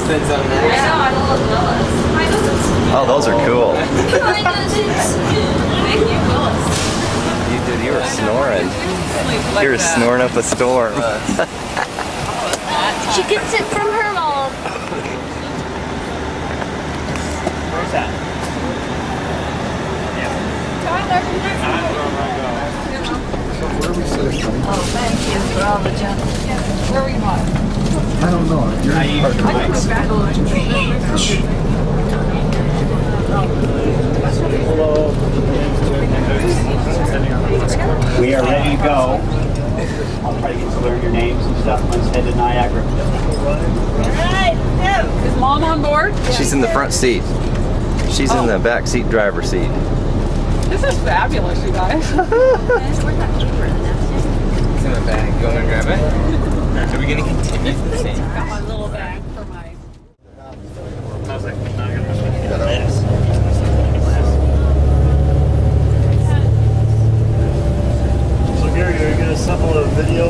spins on that. Oh, those are cool. Thank you, Willis. You were snoring. You were snoring up a storm. She gets it from her mom. Where's that? Oh, thank you for all the junk. Where were you at? I don't know. You're I can go back a little We are ready to go. I'll try to get to learn your names and stuff. Let's head to Niagara. Is Mom on board? She's in the front seat. She's in the back seat, driver's seat. This is fabulous, you guys. It's in the bag. You want to grab it? Are we going to continue the same? Got my little bag for my... So Gary, are you going to assemble a video,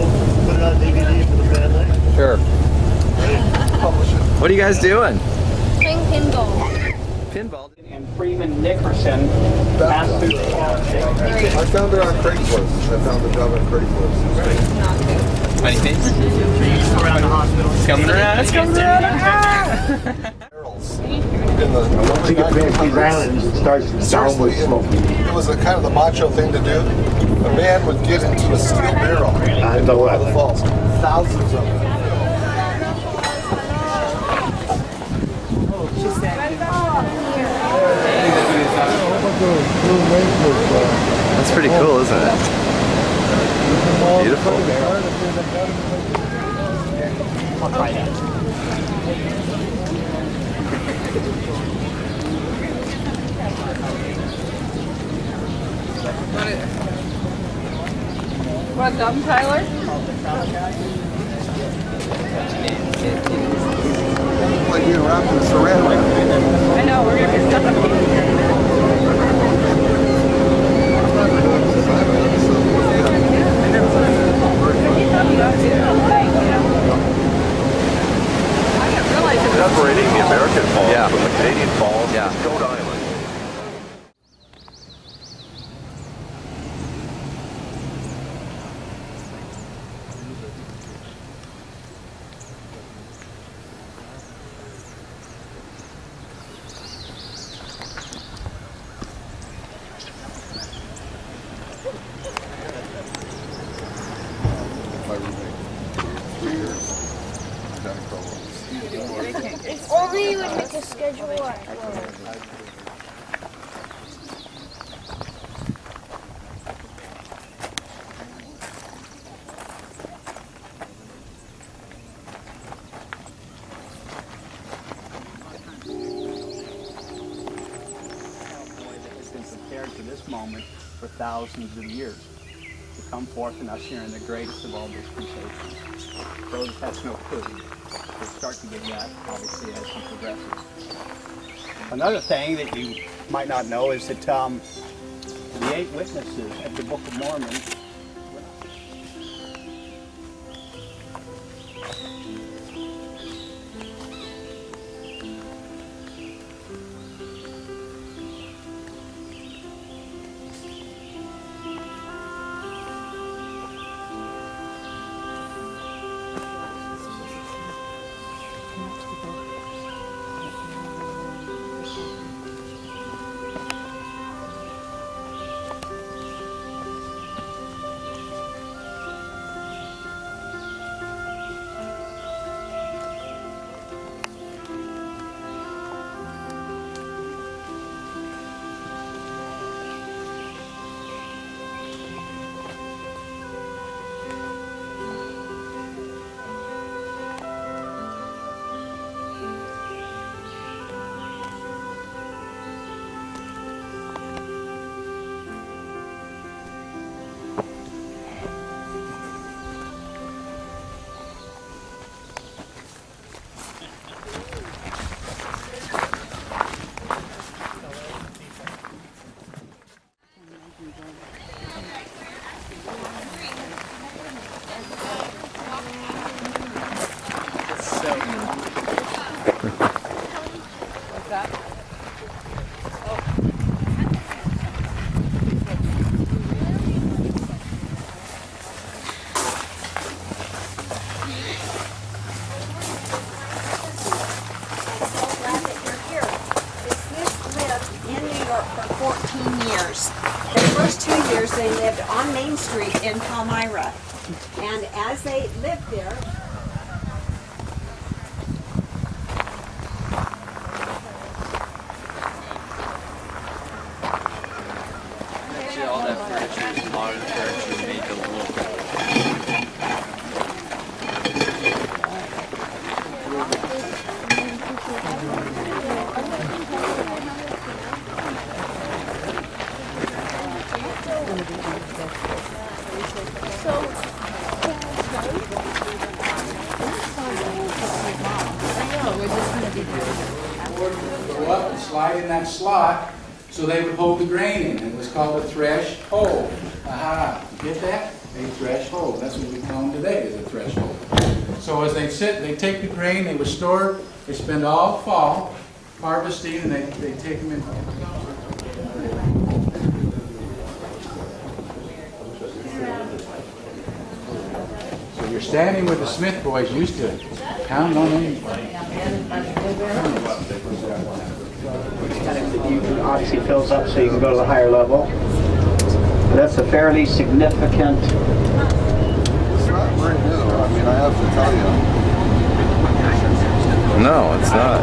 put it on DVD for the family? Sure. Publish it. What are you guys doing? Playing pinball. Pinball. And Freeman Nickerson passed through the I found her on Craigslist. I found the job on Craigslist. Funny face. around the hospital. It's coming around. It's coming around. Once you get past these islands, it starts downward sloping. It was a kind of the macho thing to do. A man would get into a steel barrel I know of the what. falls. Thousands of them. That's pretty cool, isn't it? Beautiful. I'll try that. What, dumb, Tyler? Like being wrapped in saran wrap. I know, we're going to get stuck up here. Separating the American Falls from the Canadian Falls Yeah. is Goat Island. My roommate. 3 years. Identical. If only you would make a schedule at work. Has been prepared for this moment for thousands of years to come forth and usher in the greatest of all dispensations. Those that's no clue. We'll start to get that obviously as he progresses. Another thing that you might not know is that the 8 witnesses of the Book of Mormon Street in Palmyra. And as they lived there, Actually, all that furniture is modern furniture made to look. Go up and slide in that slot so they would hold the grain in. It was called a threshold. Aha, get that? A threshold. That's what we call them today, is a threshold. So as they sit, they take the grain, they would store, they spend all fall harvesting, and they take them in. So you're standing with the Smith boys used to pound on them. You obviously fills up so you can go to the higher level. That's a fairly significant. It's not brand new. I mean, I have to tell you. No, it's not.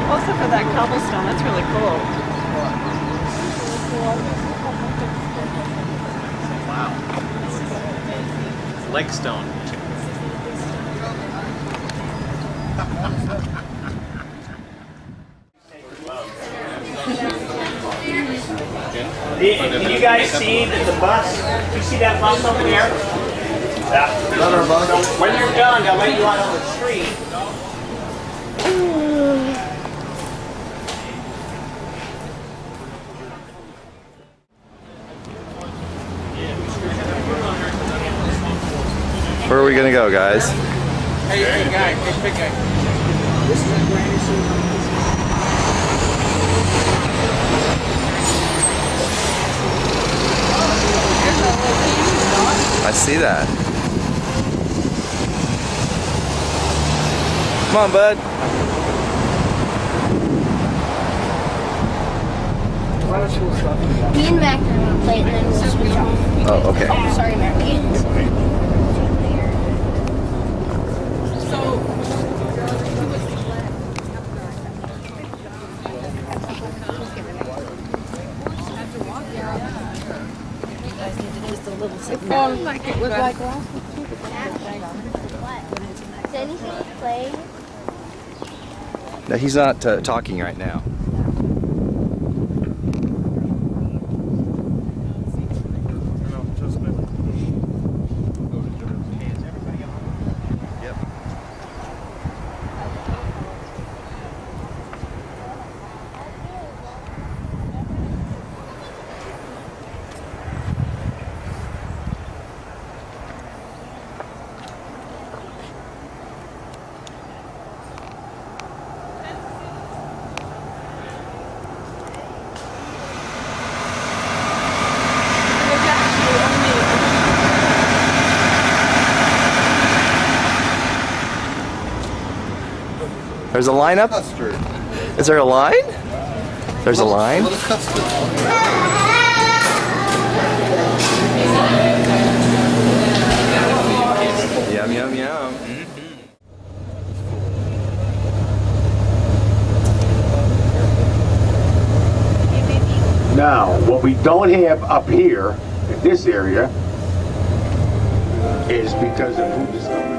Also for that cobblestone, that's really cool. Leg stone. Can you guys see that the bus? Do you see that bus over there? Yeah. Not our bus. So when you're done, they'll let you out on the street. Where are we gonna go, guys? Hey, guy. Hey, big guy. I see that. Come on, bud. Me and Mac are gonna play it and then we'll switch off. Oh, okay. Oh, sorry, Mac. Like it was like last week. Is anything playing? No, he's not talking right now. There's a lineup? Custard. Is there a line? There's a line? Little custard. Yum, yum, yum. Now, what we don't have up here in this area is because of food discoveries.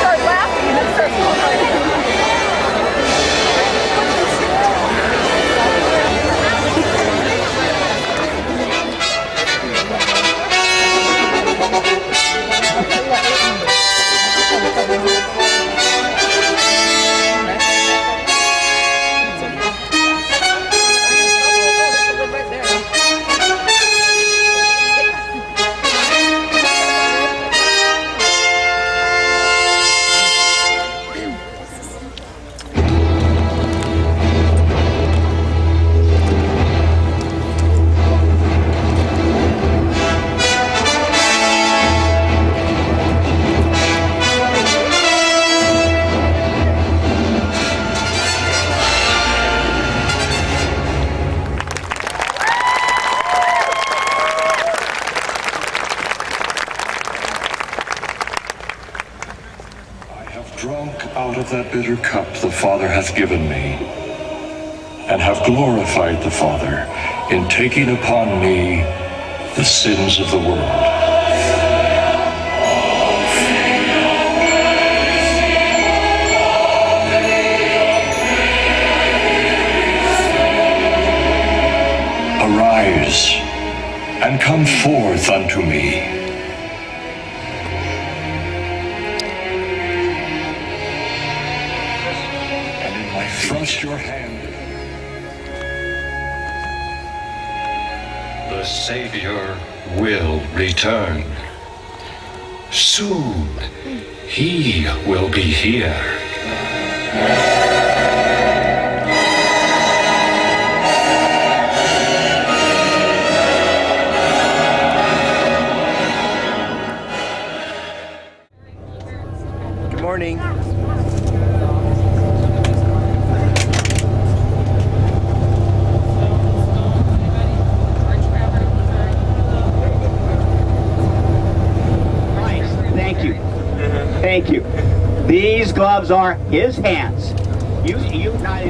Start laughing and it starts bitter cup the Father hath given me, and have glorified the Father in taking upon me the sins of the world. Arise, and come forth unto me. And in my thrust your hand. The Savior will return. Soon, he will be here. Good morning. Thank you. Thank you. These gloves are his hands. You, not.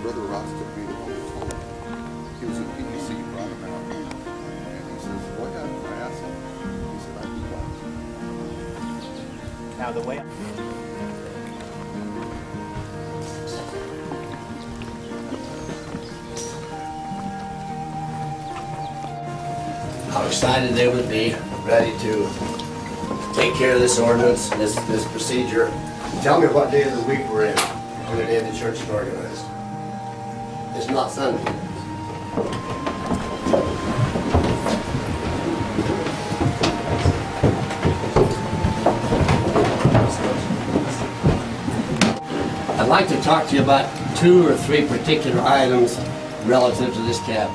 Brother Ross took me to home and told him. He was in PEC, brought him out. And he says, what happened? I asked him. He said, I do watch. Now the way. How excited they would be, ready to take care of this ordinance, this procedure. Tell me what day of the week we're in, on the day the church is organized. It's not Sunday. I'd like to talk to you about 2 or 3 particular items relative to this cabin.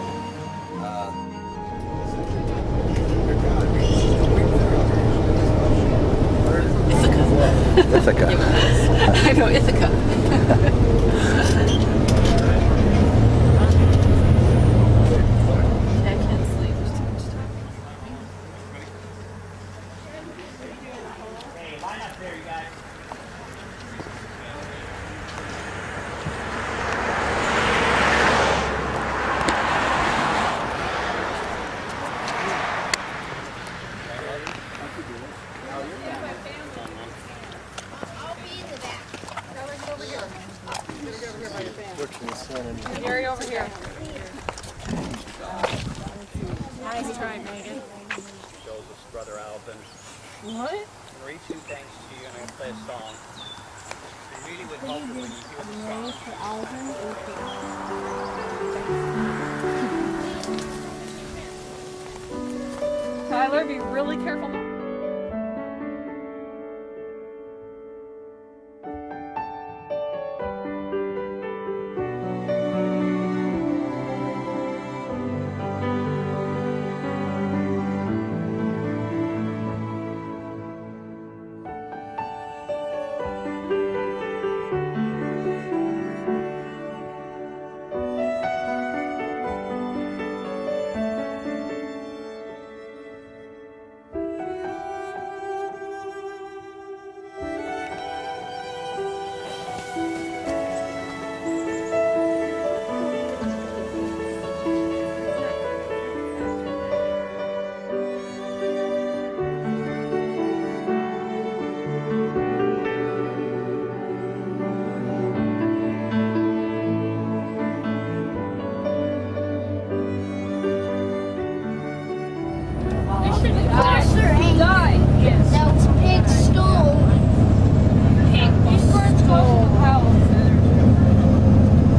Ithaca. I know, Ithaca. Gary, over here. Nice try, Megan. Joseph's brother Alvin. What? I'm gonna read 2 things to you and I'm gonna play a song. It really would help you when you hear the song. Tyler, be really careful.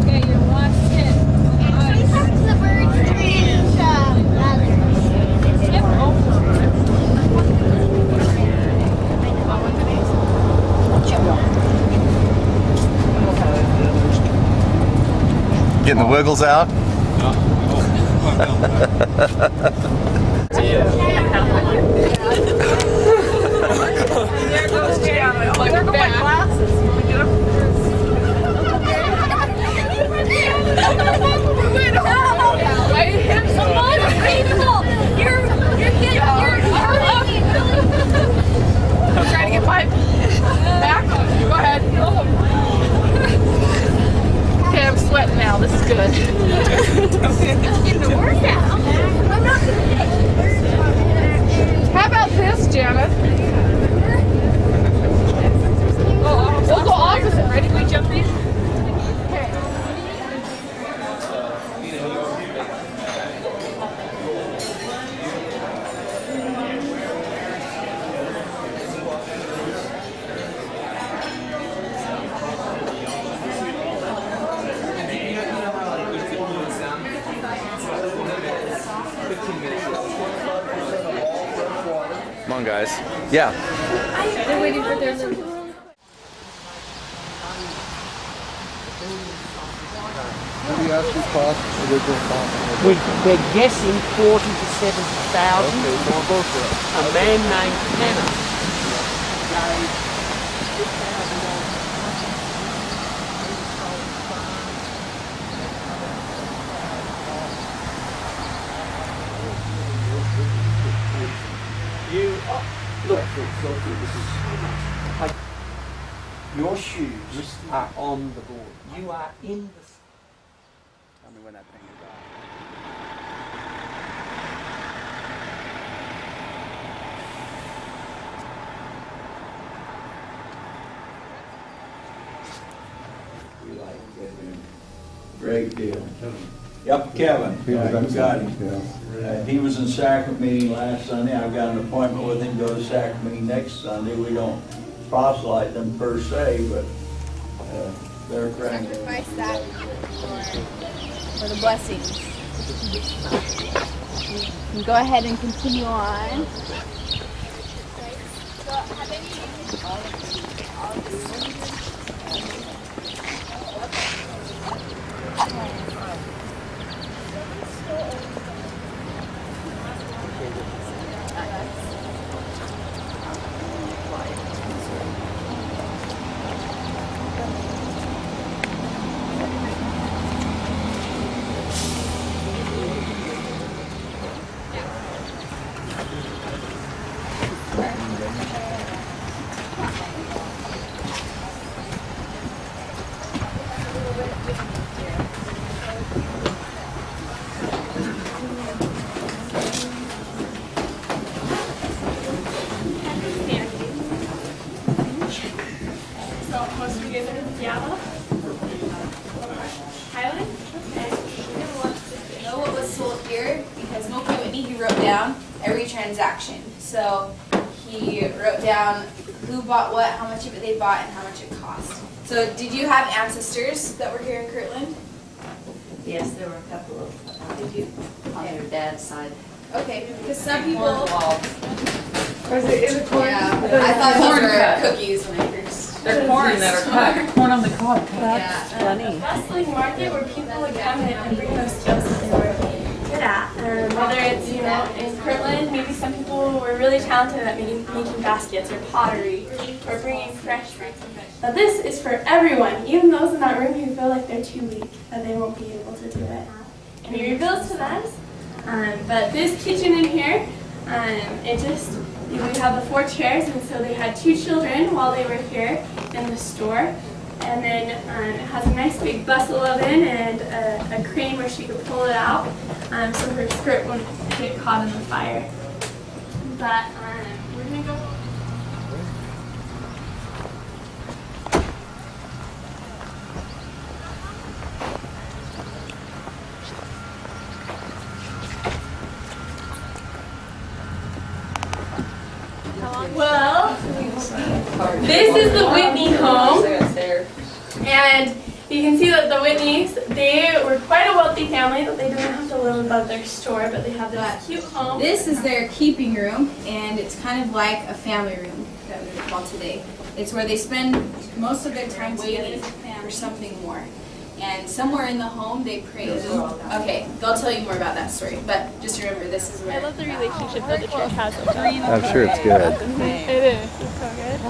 Okay, you're watch 10. Sometimes the birds turn into others. Skip over. Getting the wiggles out? There goes Gianna. Like, there go my glasses. When we get up Wait, him some more people. You're I'm trying to get my back on. Go ahead. Okay, I'm sweating now. This is good. Getting the workout. I'm not gonna How about this, Janet? We'll go opposite. Ready? We jump in? Okay. Come on, guys. Yeah. They're waiting for their little... What do you actually cost? They're guessing 40 to 70,000. A man named Tanner. Your shoes are on the board. You are in the... Tell me when that thing is out. We like Kevin. Great deal. Yep, Kevin. Got him. He was in sacrament meeting last Sunday. I've got an appointment with him to go to sacrament meeting next Sunday. We don't proselyte them per se, but they're friends. sacrifice that for the blessings. You can go ahead and continue on. Every transaction. So he wrote down who bought what, how much of it they bought, and how much it cost. So did you have ancestors that were here in Kirtland? Yes, there were a couple of Did you? on their dad's side. Okay, because some people. Was it in the corn? Yeah, I thought those were cookies when I first. They're corn that are cut. Corn on the cob. That's funny. Bustling market where people would come in and bring those skills that they were good at. Whether it's, in Kirtland, maybe some people were really talented at making baskets or pottery or bringing fresh fruits and vegetables. But this is for everyone, even those in that room who feel like they're too weak, that they won't be able to do it. And he reveals to them. But this kitchen in here, we have the 4 chairs, and so they had 2 children while they were here in the store. And then it has a nice big bustle oven and a crane where she could pull it out so her skirt wouldn't get caught in the fire. But we're going to go. Well, this is the Whitney home. And you can see that the Whitneys, they were quite a wealthy family, that they didn't have to live above their store, but they have this cute home. This is their keeping room, and it's kind of like a family room that we would call today. It's where they spend most of their time waiting for something more. And somewhere in the home they pray. Okay, they'll tell you more about that story, but just remember this is where. I love the relationship that the church has with them. I'm sure it's good. It is. It's so good.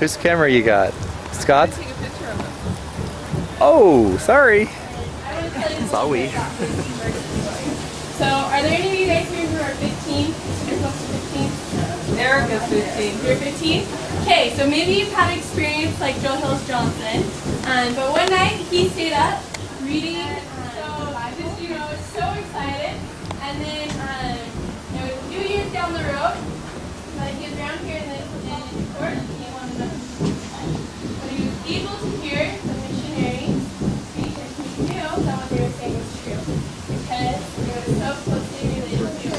Whose camera you got? Scott's? Oh, sorry. Sorry. So, are there any of you guys here who are 15? You're close to 15? Erica's 15. You're 15? Okay, so maybe you've had an experience like Joe Hills Johnson, but one night he stayed up reading, so just, you know, was so excited, and then it was a few years down the road, but he was around here in court, he wanted to, but he was able to hear the missionaries speak, and he knew that what they were saying was true, because it was so closely related to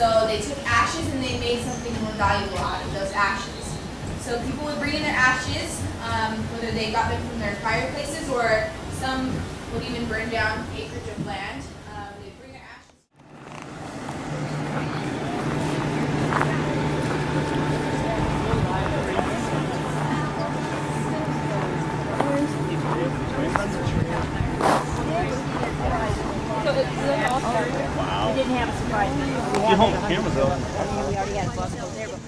So they took ashes and they made something more valuable out of those ashes. So people would bring in their ashes, whether they got them from their fireplaces or some would even burn down acreage of land. They'd bring their ashes. We didn't have a surprise. Get home the camera though. We already had a bus over there, but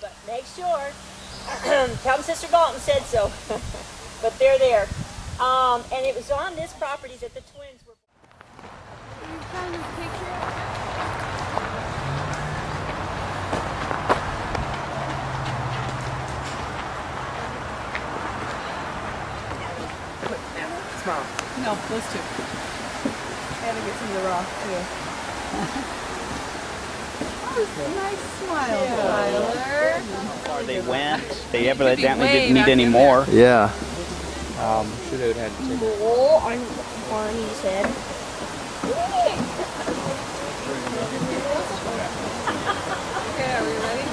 but make sure. Tell them Sister Dalton said so. But they're there. And it was on this property that the twins were. Smile. No, those two. And it gets in the raw too. Nice smile, Tyler. How far they went. They evidently didn't need any more. Yeah. Should have had to take Mole on his head. Okay, are we ready?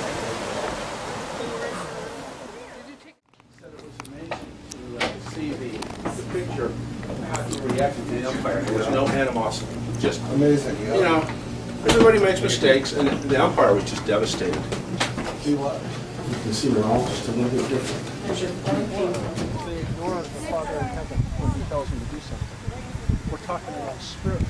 See the picture after reacting to the umpire. There was no animosity. Just Amazing. you know, everybody makes mistakes, and the umpire was just devastated. See what? You can see we're all just a little bit different. We're talking about spirit.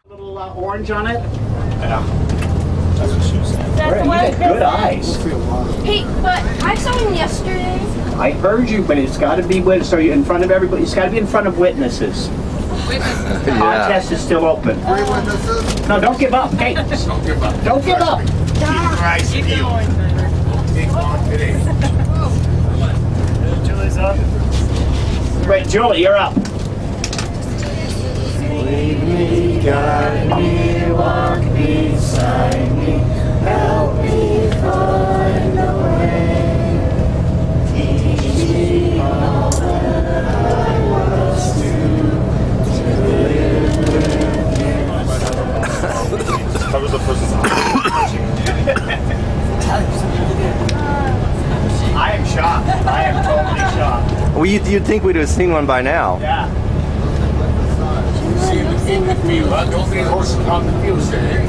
Little orange on it. Yeah. That's what she was saying. You got good eyes. Hey, but I saw him yesterday. I heard you, but it's got to be so you're in front of everybody. It's got to be in front of witnesses. The contest is still open. No, don't give up. Hey, don't give up. Don't give up. Keep going. Julie's up. Right, Julie, you're up. Lead me, guide me, walk beside me, help me find the way. Teach me all that I must do to live with you. Just covers the person's I am shocked. I am totally shocked. Well, you'd think we'd have seen one by now. Yeah. See in the field. Don't be horses on the field, say.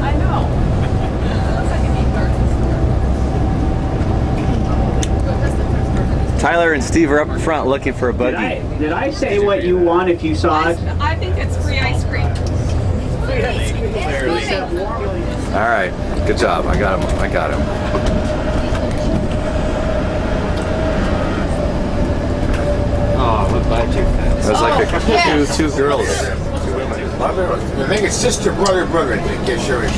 I know. and Steve are up front looking for a buggy. Did I say what you want if you saw it? I think it's free ice cream. All right, good job. I got him. I got him. Oh, what about you? It was like two girls. I think it's sister, brother, brother, I think. Yeah, sure is.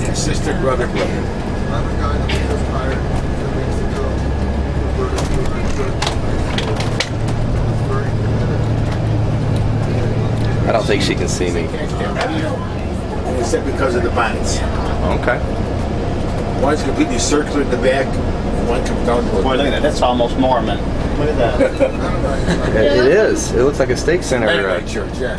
Yeah, sister, brother, brother. I have a guy that was just hired 2 weeks ago. I don't think she can see me. Except because of the bonnets. Okay. One's completely circular in the back, one comes down to the Boy, look at that. That's almost Mormon. Look at that. It is. It looks like a steak center. Mennonite church, yeah.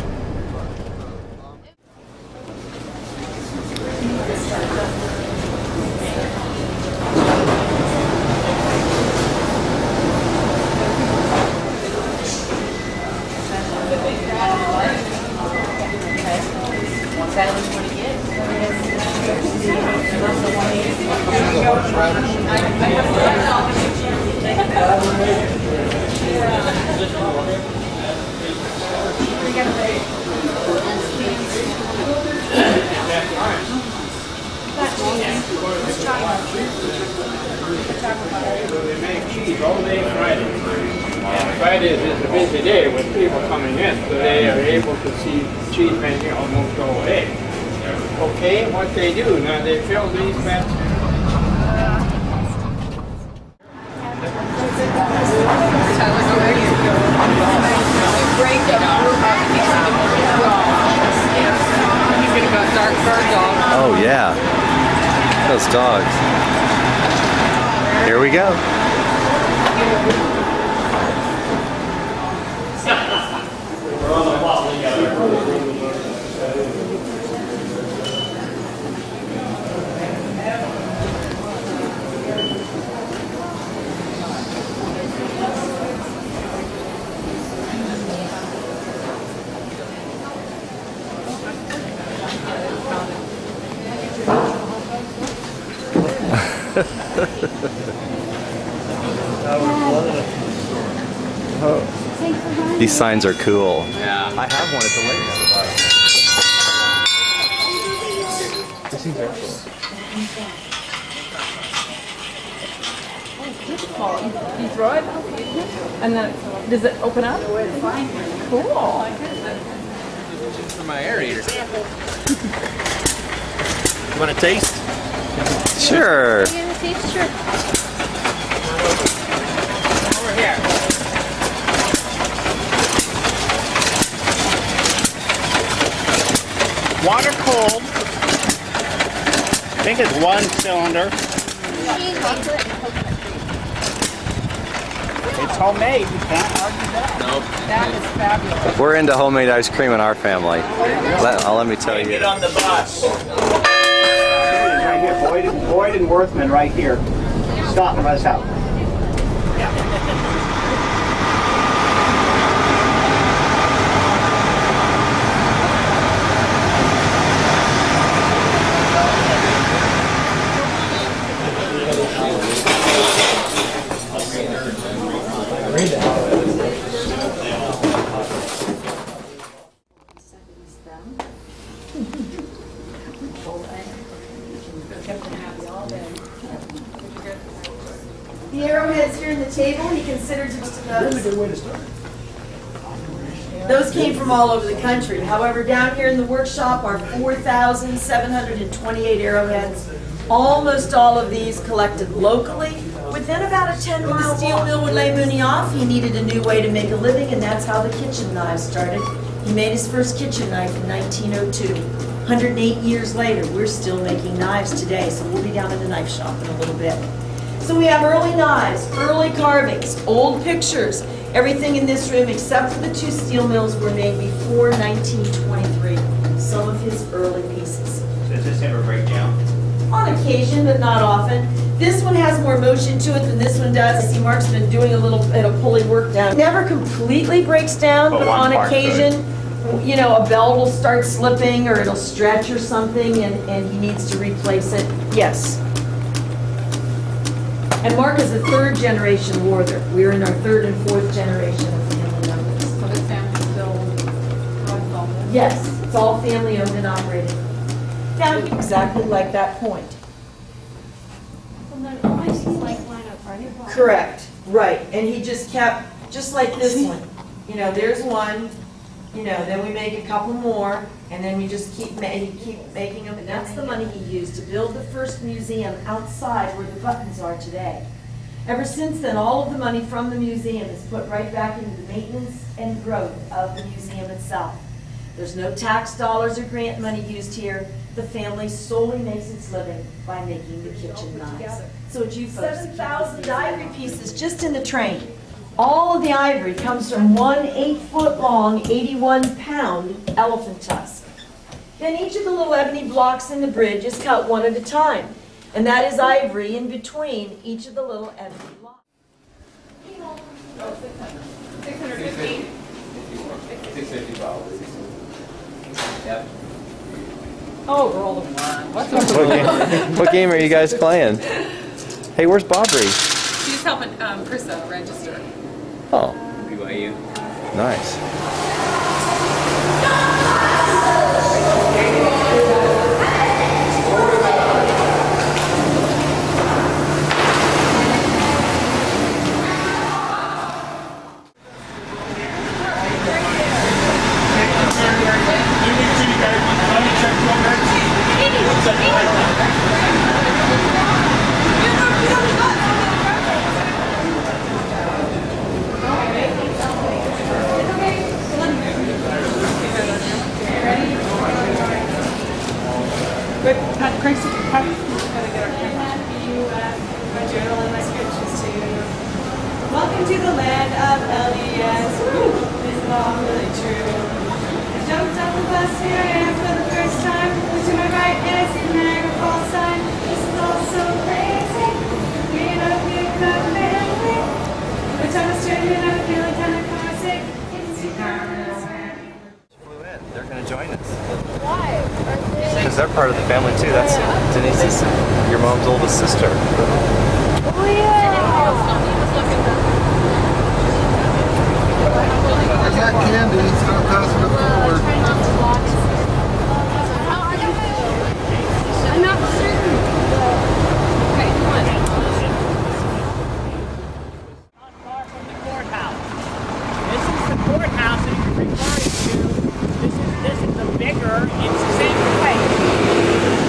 They make cheese all day Friday. And Fridays is a busy day with people coming in, so they are able to see cheese making almost all day. Okay, what they do, now they fill these baskets. Oh yeah, those dogs. Here we go. These signs are cool. Yeah. I have one at the lake. These things are cool. You throw it, and then does it open up? Cool. For my aerator. You want a taste? Sure. You gonna taste? Sure. Over here. Water cold. I think it's 1 cylinder. It's homemade. You can't argue that. Nope. That is fabulous. We're into homemade ice cream in our family. Let me tell you. Get on the bus. Right here, Boyd and Worthman right here. Stop and let's out. The arrowheads here in the table, he considered most of those. Really good way to start. Those came from all over the country. However, down here in the workshop are 4,728 arrowheads. Almost all of these collected locally. Within about a 10-mile steel mill would lay Mooney off, he needed a new way to make a living, and that's how the kitchen knives started. He made his first kitchen knife in 1902. 108 years later, we're still making knives today, so we'll be down at the knife shop in a little bit. So we have early knives, early carvings, old pictures. Everything in this room, except for the 2 steel mills, were made before 1923. Some of his early pieces. Does this ever break down? On occasion, but not often. This one has more motion to it than this one does. I see Mark's been doing a little bit of pulley work down. It never completely breaks down, but on occasion, you know, a belt will start slipping or it'll stretch or something and he needs to replace it. Yes. And Mark is a third generation Warther. We're in our third and fourth generation of family members. So this family's still runs all this? Yes, it's all family owned and operated. Down exactly like that point. Correct, right. And he just kept, just like this one. You know, there's one, you know, then we make a couple more, and then we just keep making them. And that's the money he used to build the first museum outside where the buttons are today. Ever since then, all of the money from the museum is put right back into the maintenance and growth of the museum itself. There's no tax dollars or grant money used here. The family solely makes its living by making the kitchen knives. So it's you folks. 7,000 ivory pieces just in the train. All of the ivory comes from one 8-foot long, 81-pound elephant tusk. Then each of the little ebony blocks in the bridge is cut one at a time. And that is ivory in between each of the little ebony blocks. 650. 650 probably. Yep. Oh, roll the one. What's What game are you guys playing? Hey, where's Bobry? She's helping Krista register. Oh, BYU. nice. Welcome to the land of LDS. Woo! This is all really true. I jumped off the bus, here I am for the first time. Look to my right and I see the Niagara Falls sign. This is all so crazy. Being a big club family. Every time I start in, I'm feeling kind of carsick. They're going to join us. Why? Because they're part of the family too. That's Denise's, your mom's oldest sister. Oh yeah. I got candy, so I'm passing it forward. I'm not certain. Okay, come on. Not far from the courthouse. This is the courthouse that you're referring to. This is the bigger, it's the same place.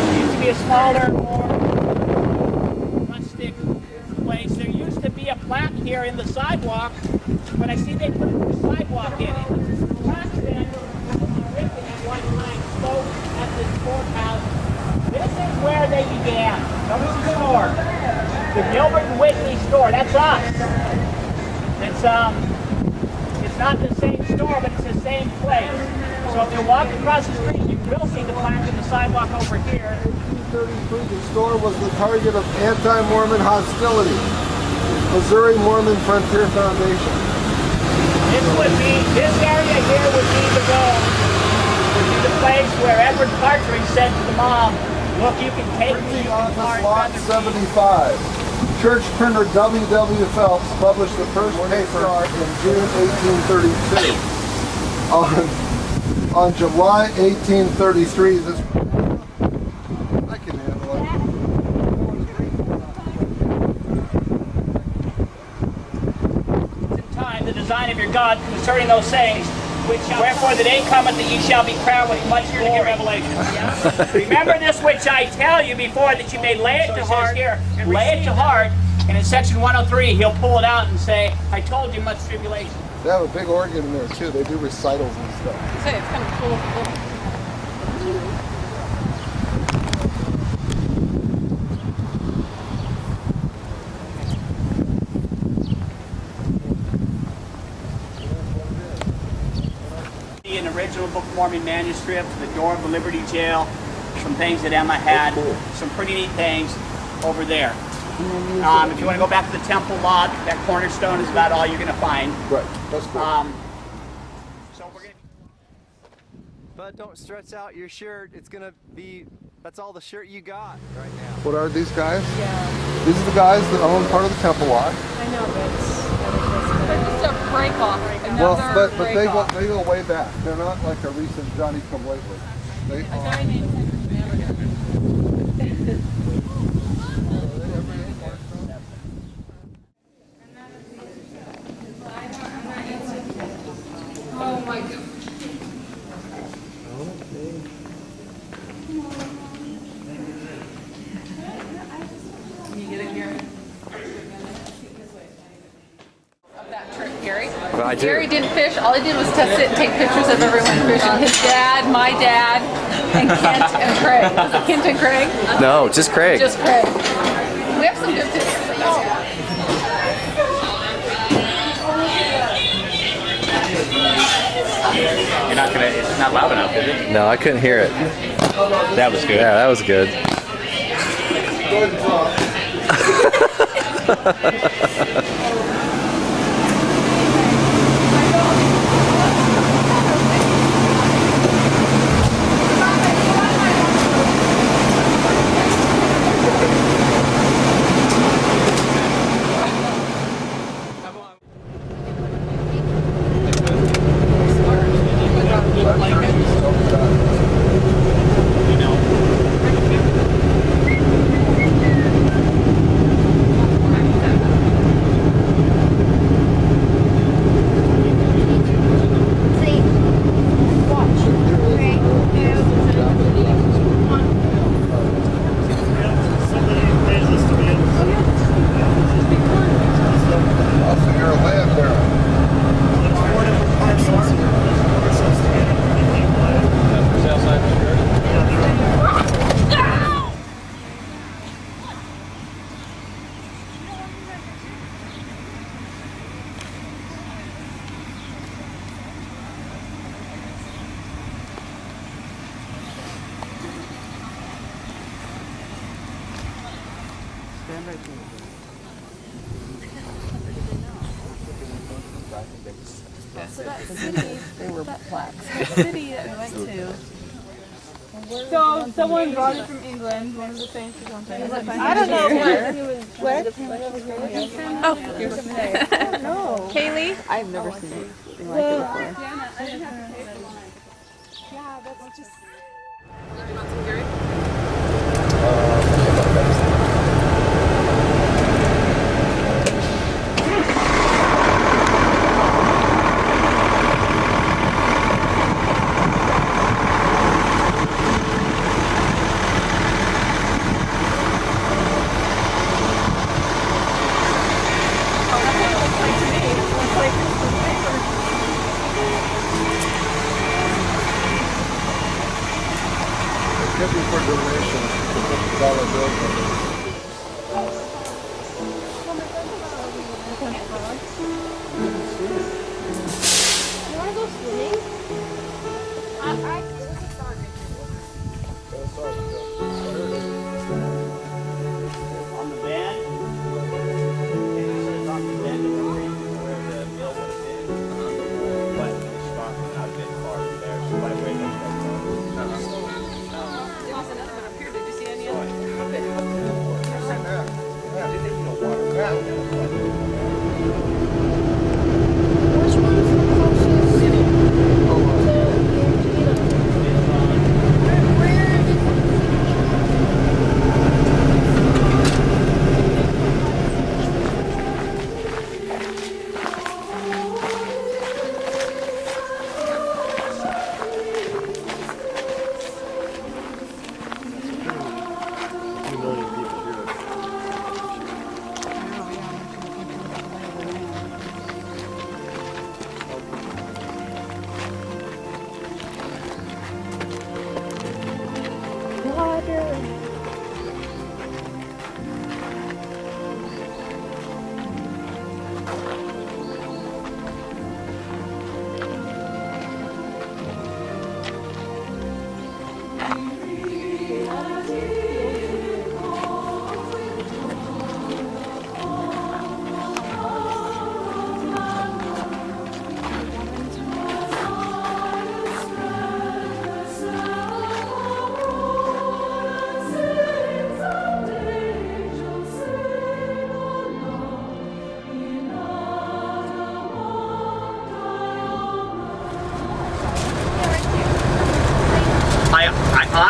It used to be a smaller, more rustic place. There used to be a plaque here in the sidewalk, but I see they put the sidewalk in it. The plaque then, written at one time, spoke at the courthouse. This is where they began. Notice the store. The Gilbert and Whitley store. That's us. It's not the same store, but it's the same place. So if you walk across the street, you will see the plaque in the sidewalk over here. 1933, the store was the target of anti-Mormon hostility. Missouri Mormon Frontier Foundation. This area here would be the road. Would be the place where Edward Partridge said to the mom, look, you can take me, you can Office Lot 75. Church printer W.W. Phelps published the first paper in June 1832. On July 1833, this... I can handle it. In time, the design of your God concerning those things, which wherefore the day cometh that ye shall be crowned with much glory. Revelation. Remember this which I tell you before, that you may lay it to heart. Lay it to heart, and in section 103 he'll pull it out and say, I told you much tribulation. They have a big organ in there too. They do recitals and stuff. Say, it's kind of cool. An original Book of Mormon manuscript, the door of the Liberty Jail, some things that Emma had, some pretty neat things over there. If you want to go back to the temple lot, that cornerstone is about all you're going to find. Right, that's cool. But don't stretch out your shirt. It's going to be That's all the shirt you got right now. What are these guys? Yeah. These are the guys that own part of the temple lot. I know, but they're just a break off. Well, but they go way back. They're not like a recent Johnny come lately. They guy named Oh my God. Can you get it, Gary? Of that trip, Gary? Well, I do. Gary didn't fish. All he did was to sit and take pictures of everyone fishing. His dad, my dad, and Kent and Craig. Was it Kent and Craig? No, just Craig. Just Craig. We have some good pictures. You're not gonna, it's not loud enough, is it? No, I couldn't hear it. That was good. Yeah, that was good. So that city, They were plaques. that city that we went to. So someone brought it from England, one of the things or something. I don't know where. Oh, here's something there. I don't know. Kaylee? I've never seen anything like it before. I didn't have to pay for one. Yeah, that's just. Could be for donation. $50 bill. You want to go swimming? On the bend, it says on the bend of the creek where the mill would have been. But the spot was not a bit far from there, so by the way, There was another one up here. Did you see any other? Which one's the closest? Where is it?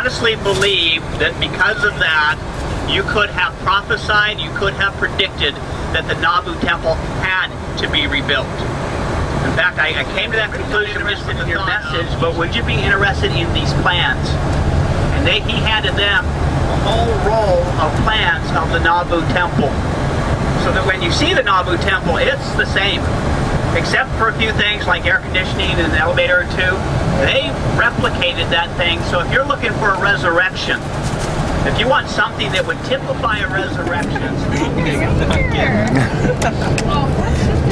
honestly believe that because of that, you could have prophesied, you could have predicted that the Nauvoo temple had to be rebuilt. In fact, I came to that conclusion just in your message, but would you be interested in these plans? And he handed them a whole roll of plans of the Nauvoo temple. So that when you see the Nauvoo temple, it's the same. Except for a few things like air conditioning and an elevator or two. They replicated that thing, so if you're looking for a resurrection, if you want something that would typify a resurrection.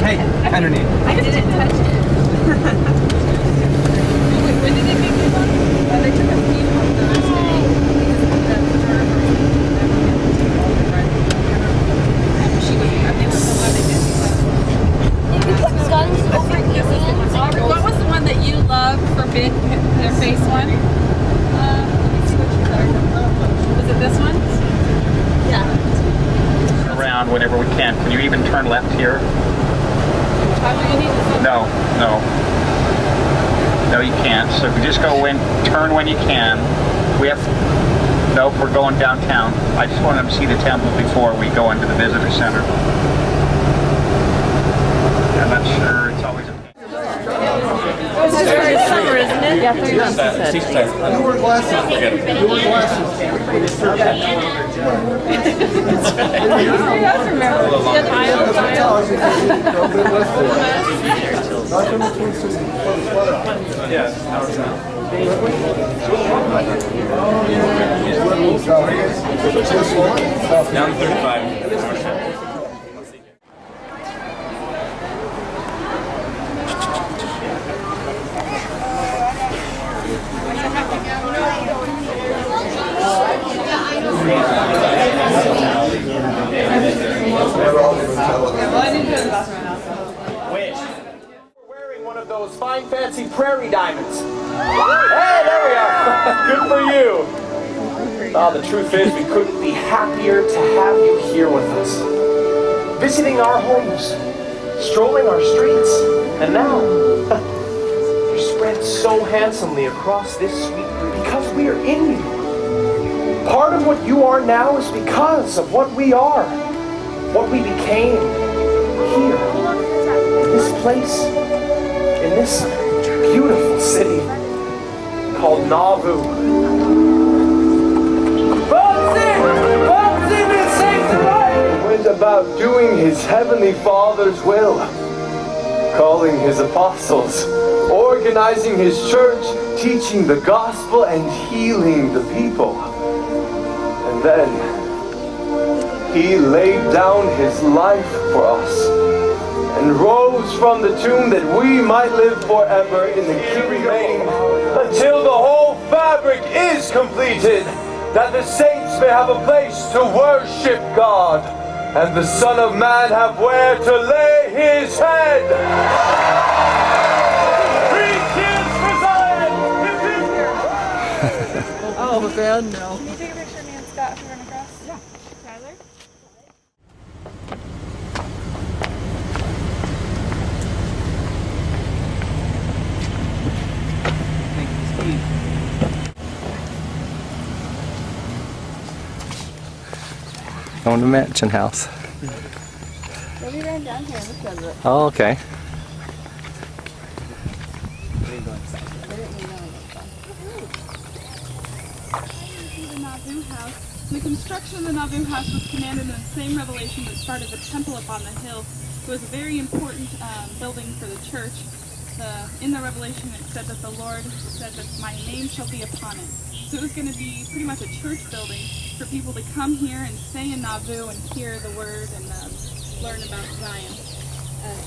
Hey, underneath. I didn't touch it. When did they make it? They took a few on Thursday. She was, they were so glad they did. What was the one that you loved for big, their face one? Was it this one? Yeah. Around whenever we can. Can you even turn left here? No, no. No, you can't. So if you just go in, turn when you can. We have, nope, we're going downtown. I just wanted to see the temple before we go into the visitor center. I'm not sure, it's always a... It's just very summer, isn't it? Yeah, 3 months. You wear glasses. You wear glasses. Down 35. Wearing one of those fine fancy prairie diamonds. Hey, there we are. Good for you. The truth is, we couldn't be happier to have you here with us. Visiting our homes, strolling our streets, and now you're spread so handsomely across this sweet room because we are in you. Part of what you are now is because of what we are, what we became here, in this place, in this beautiful city called Nauvoo. Went about doing his heavenly Father's will, calling his apostles, organizing his church, teaching the gospel and healing the people. And then he laid down his life for us and rose from the tomb that we might live forever in the kingdom until the whole fabric is completed, that the saints may have a place to worship God and the Son of Man have where to lay his head. Three cheers for Zion! Oh, man, no. Can you take a picture of me and Scott if you run across? Yeah. Tyler? Going to Mansion House. We'll be right down here because of it. Oh, okay. The Nauvoo House. The construction of the Nauvoo House was commanded in the same revelation that started the temple up on the hill. It was a very important building for the church. In the revelation it said that the Lord said that my name shall be upon it. So it was going to be pretty much a church building for people to come here and stay in Nauvoo and hear the word and learn about Zion.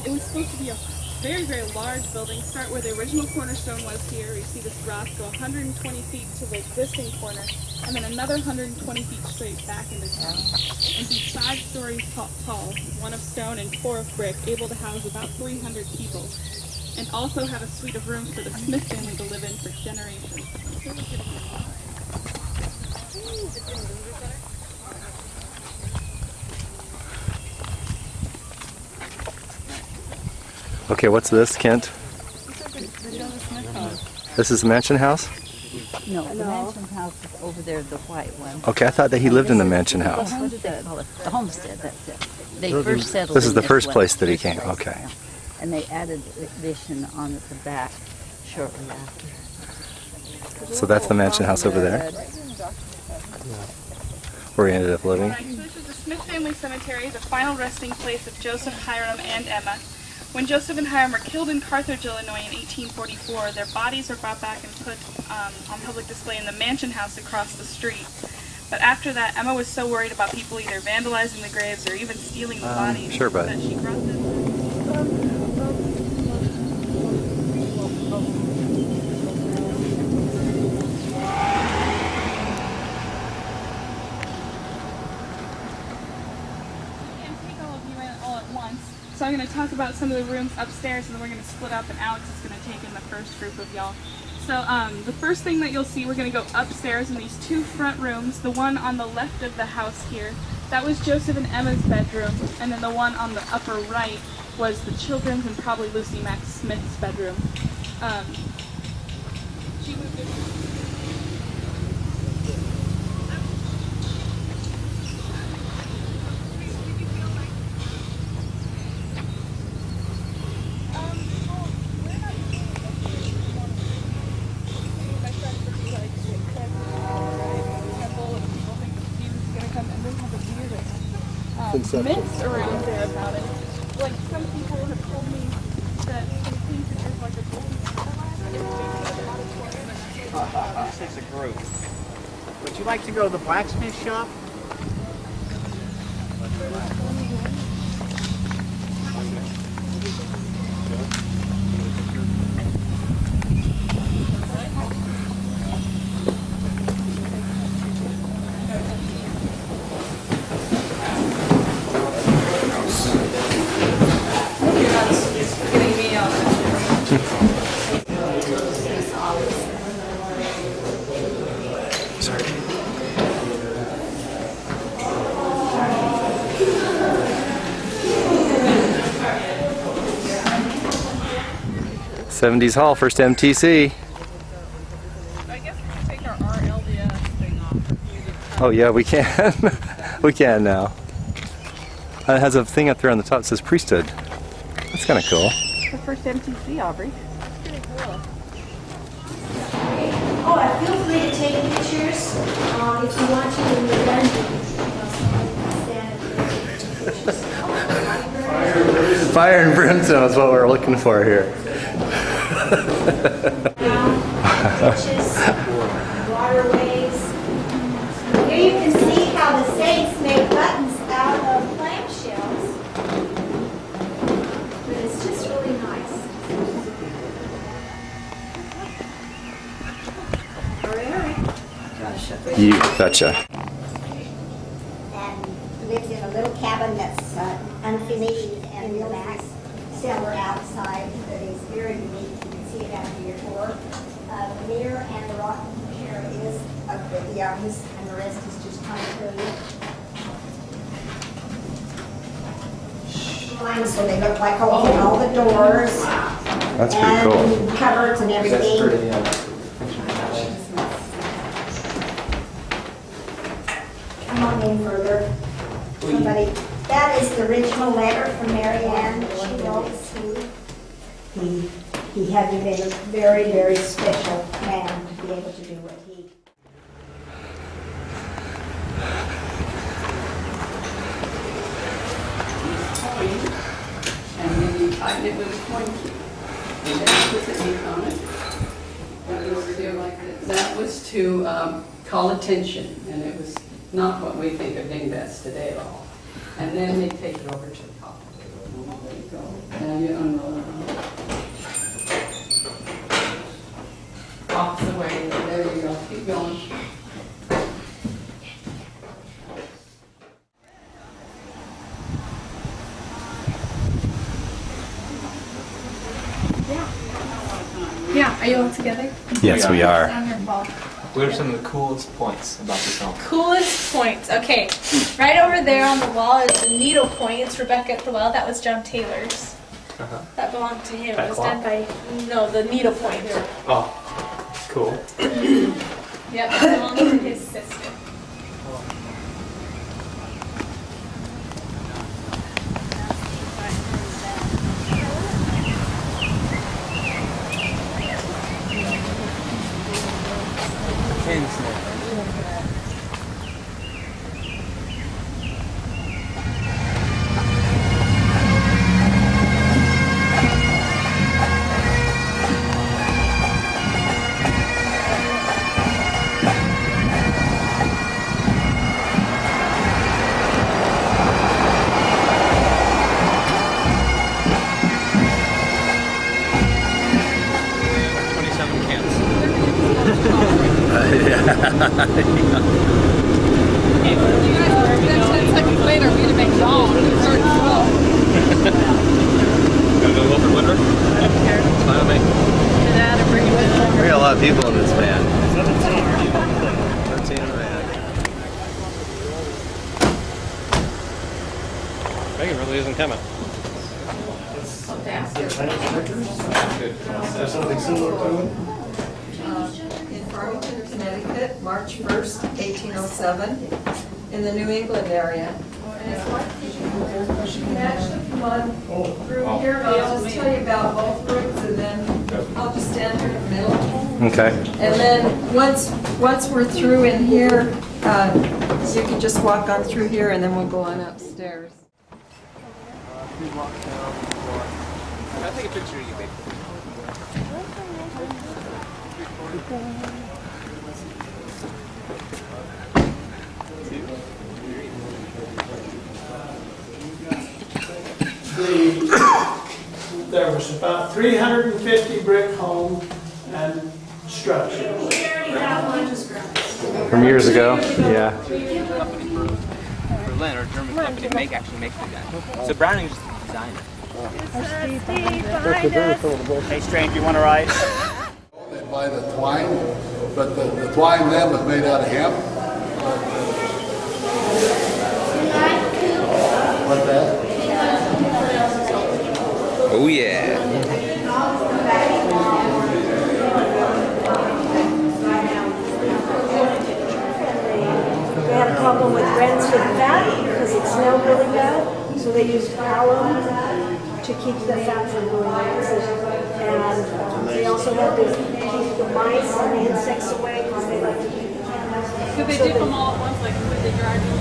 It was supposed to be a very, very large building. Start where the original cornerstone was here. You see this rock go 120 feet to the existing corner, and then another 120 feet straight back into town. And be 5 stories tall, 1 of stone and 4 of brick, able to house about 300 people. And also have a suite of rooms for the Smith family to live in for generations. Okay, what's this, Kent? This is the Mansion House? No, the mansion house is over there, the white one. Okay, I thought that he lived in the mansion The house. what do they call it? The homestead, that's it. They first settled This is in the first one. place that he First came. place, Okay. yeah. And they added addition on at the back shortly after. So that's the mansion house over there, where he ended up living. So this is the Smith family cemetery, the final resting place of Joseph, Hiram, and Emma. When Joseph and Hiram were killed in Carthage, Illinois in 1844, their bodies were brought back and put on public display in the mansion house across the street. But after that, Emma was so worried about people either vandalizing the graves or even stealing the bodies Sure, bud. that she brought them. So I'm going to talk about some of the rooms upstairs, and then we're going to split up, and Alex is going to take in the first group of y'all. So the first thing that you'll see, we're going to go upstairs in these two front rooms. The one on the left of the house here, that was Joseph and Emma's bedroom, and then the one on the upper right was the children's and probably Lucy Max Smith's bedroom. She moved in. Myths around there about it. Like some people have told me that they think that there's like a golden This is a group. Would you like to go to the blacksmith shop? Sorry. '70s Hall, first MTC. I guess we can take our RLDS thing off. Oh yeah, we can. We can now. It has a thing up there on the top that says priesthood. That's kind of cool. The first MTC, Aubrey. Pretty cool. Oh, and feel free to take pictures if you want to when you're done. Fire and brimstone is what we're looking for here. Ditches, waterways. Here you can see how the saints made buttons out of clamshells. But it's just really nice. You betcha. And lives in a little cabin that's unfinished and real nice. Cellar outside that is very unique. You can see it out of your door. The mirror and the rocking chair is of the youngs, and the rest is just concrete. Lines, so they look like all the doors. That's pretty cool. And cupboards and everything. Come on in further. Somebody, that is the original letter from Mary Ann that she wrote to. He had to be a very, very special man to be able to do what he. And then you tighten it with a coin key. And then put the ink on it. That was to like this. That was to call attention, and it was not what we think of dingbats today at all. And then they take it over to the top. There you go. Now you unroll it. Off the way. There you go. Keep going. Yeah, are you all together? Yes, we are. Wonderful. What are some of the coolest points about this home? Coolest points. Okay, right over there on the wall is the needle point. It's Rebecca at the Well. That was John Taylor's. That belonged to him. It was done by, no, the needle point. Oh, Cool. Yep, it belongs to his sister. We got a lot of people in this van. 13 in the van. Megan really isn't coming. There's something similar to it? In Farmington, Connecticut, March 1st, 1807, in the New England area. You can actually come on through here, and I'll just tell you about both rooms, and then I'll just stand here in the middle. Okay. And then once we're through in here, you can just walk on through here, and then we'll go on upstairs. I'll take a picture of you, baby. There was about 350 brick homes and structures. From years ago? Yeah. Berlin, or German company, actually makes the gun. So Browning just designed it. Hey, Strange, you want to ride? They buy the twine, but the twine then was made out of hemp. What's that? Oh yeah. They had a problem with rancid fat because it smelled really bad, so they used alum to keep the fat from going rancid. And they also had to keep the mice and the insects away because they like to keep the candles. Could they dip them all at once, like could they dry them?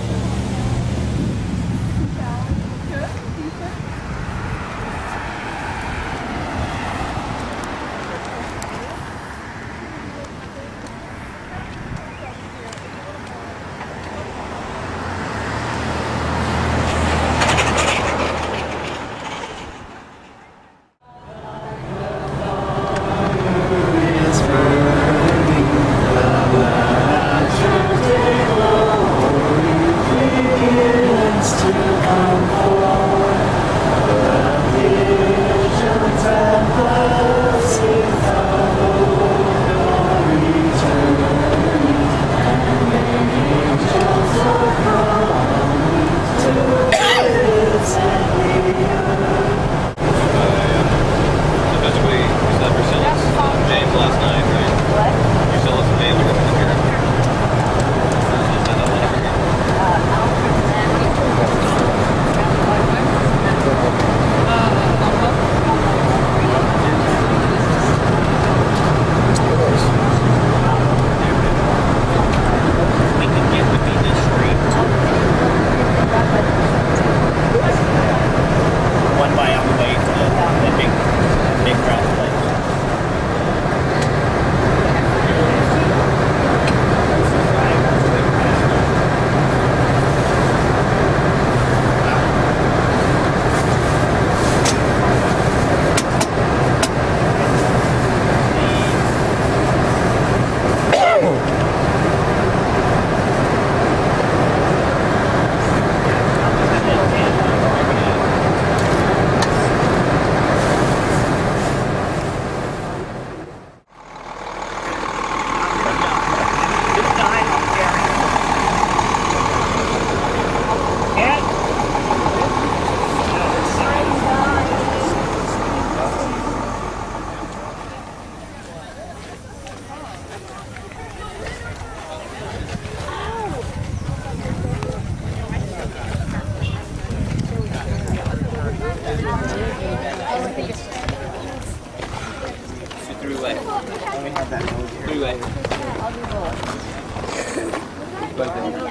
anyway.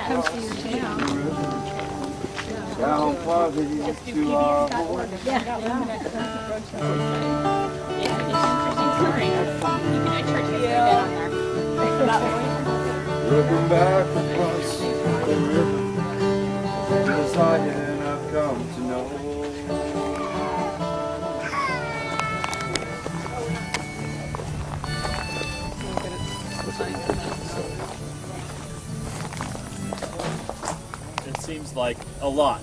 Comes to your town. How far did you get to Looking back across the river, as I and I've come to know. It seems like a lot.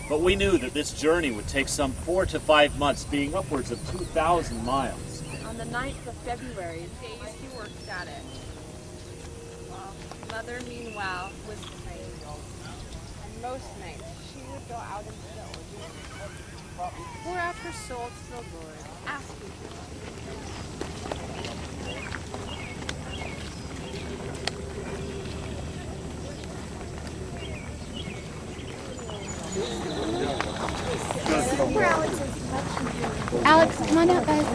But we knew that this journey would take some 4 to 5 months, being upwards of 2,000 miles. On the 9th of February, days he worked at it. Mother, meanwhile, was praying. And most nights she would go out into the ocean, pour out her soul to the Lord, asking him. Alex, come on out, guys.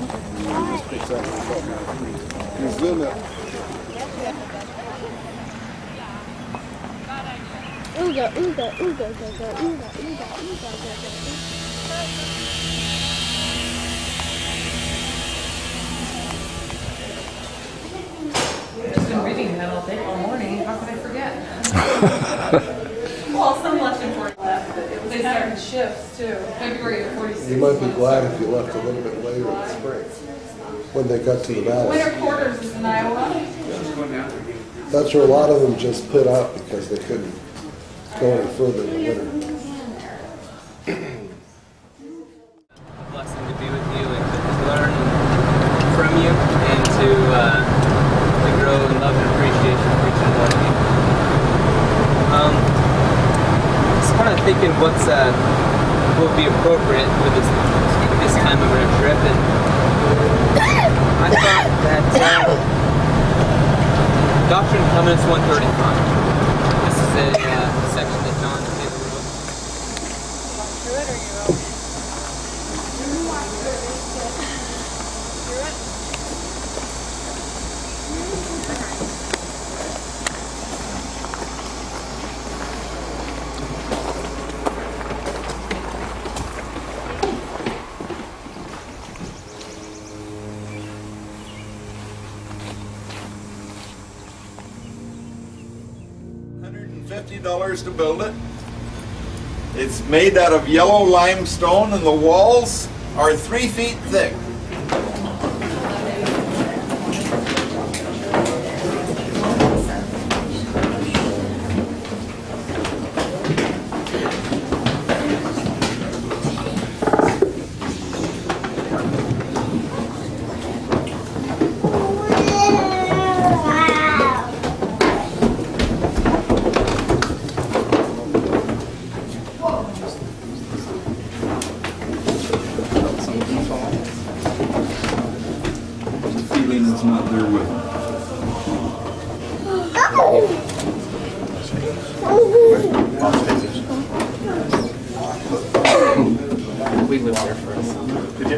Zoom it. Ooga, ooga, ooga, ooga, ooga, ooga, ooga, ooga. I've just been reading that all day, all morning. How could I forget? Well, some left important left, but they started shifts too. February of 46. You might be glad if you left a little bit later in the spring, when they got to the Winter valley. quarters is in Iowa. That's where a lot of them just put up because they couldn't go any further in the winter. Blessing to be with you and to learn from you and to grow in love and appreciation for each and one of you. Just kind of thinking what will be appropriate with this time of our trip, and I thought that Doctrine and Covenants 135. This is a section that John Taylor wrote. $150 to build it. It's made out of yellow limestone and the walls are 3 feet thick. It's not there with We lived there first. Did you?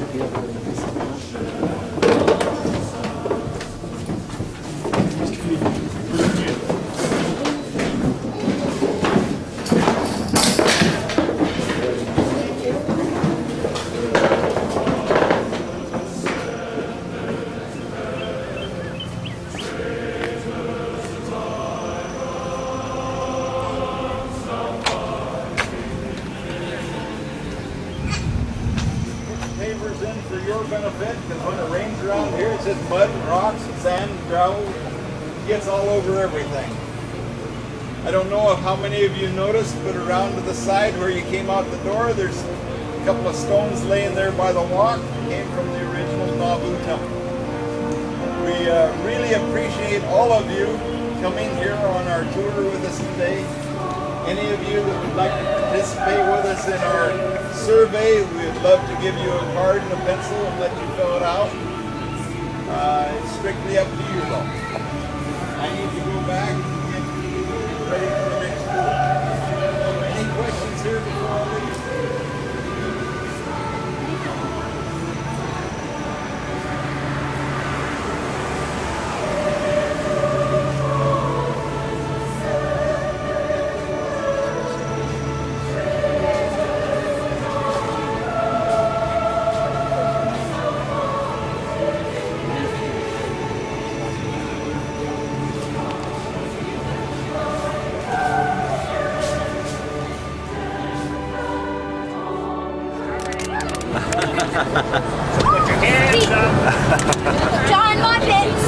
Pavers in for your benefit, because when it rains around here, it's just mud and rocks and sand and gravel. It gets all over everything. I don't know if how many of you noticed, but around to the side where you came out the door, there's a couple of stones laying there by the walk. It came from the original Nauvoo temple. We really appreciate all of you coming here on our tour with us today. Any of you that would like to participate with us in our survey, we'd love to give you a card and a pencil and let you fill it out. It's strictly up to you though. I need to go back and get ready for the next tour. Any questions here before I leave? Put your hands up. John Muppets.